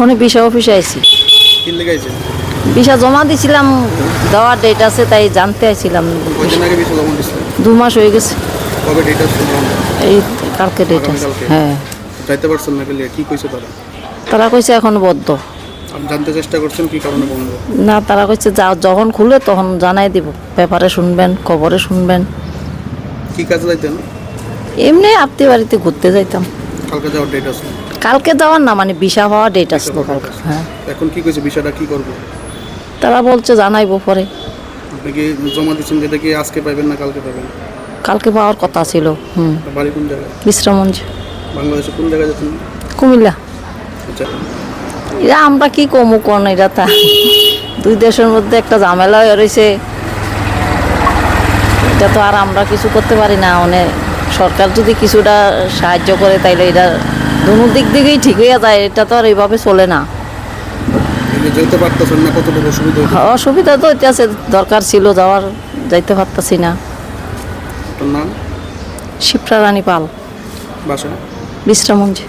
এখন ভিসা অফিসে আইছি। কি লেগাইছে? ভিসা জমা দিছিলাম, দেওয়ার ডেট আছে তাই জানতে আইছিলাম। কয়দিন আগে ভিসা জমা দিছিলেন? 2 মাস হয়ে গেছে। কবে ডেট আছে? এই কালকে ডেট আছে। আগামীকালকে? হ্যাঁ, যাইতে পারছেন না পেলে কি কইছে তারা? তারা কইছে এখন বদ্ধ। আপনি জানতে চেষ্টা করছেন কি কারণে বন্ধ? না, তারা কইছে যখন খুলে তখন জানাই দিব, পেপারে শুনবেন, খবরে শুনবেন। কি কাজে যাইতেন? এমনি আত্মীয় বাড়িতে ঘুরতে যাইতাম। কালকে যাওয়ার ডেট আছে? কালকে যাওয়ার না, মানে ভিসা পাওয়া ডেট আসলো কালকে। হ্যাঁ, এখন কি কইছে বিষয়টা কি করবো? তারা বলছে জানাইবো পরে। আপনি কি জমা দিচ্ছেন যেটা কি আজকে পাবেন না কালকে পাবেন? কালকে পাওয়ার কথা ছিল। বাড়ি কোন জায়গায়? বিশ্রামঞ্চ, বাংলাদেশে কোন জায়গায় যাচ্ছেন? কুমিল্লা। আচ্ছা, এরা আমরা কি কমু কোন, এটা তা দুই দেশের মধ্যে একটা ঝামেলা হয়ে রয়েছে। এটা তো আর আমরা কিছু করতে পারি না। মানে সরকার যদি কিছুটা সাহায্য করে তাইলে এটা দুনো দিক থেকেই ঠিক হয়ে যায়। এটা তো আর এইভাবে চলে না। আপনি যেতে পারতেছেন না, কতটুকু অসুবিধা হচ্ছে? অসুবিধা তো এটা আছে, দরকার ছিল যাওয়ার, যাইতে পারতাছি না। আপনার নাম? শিপ্রা রানী পাল, বাসা? বিশ্রামঞ্চ।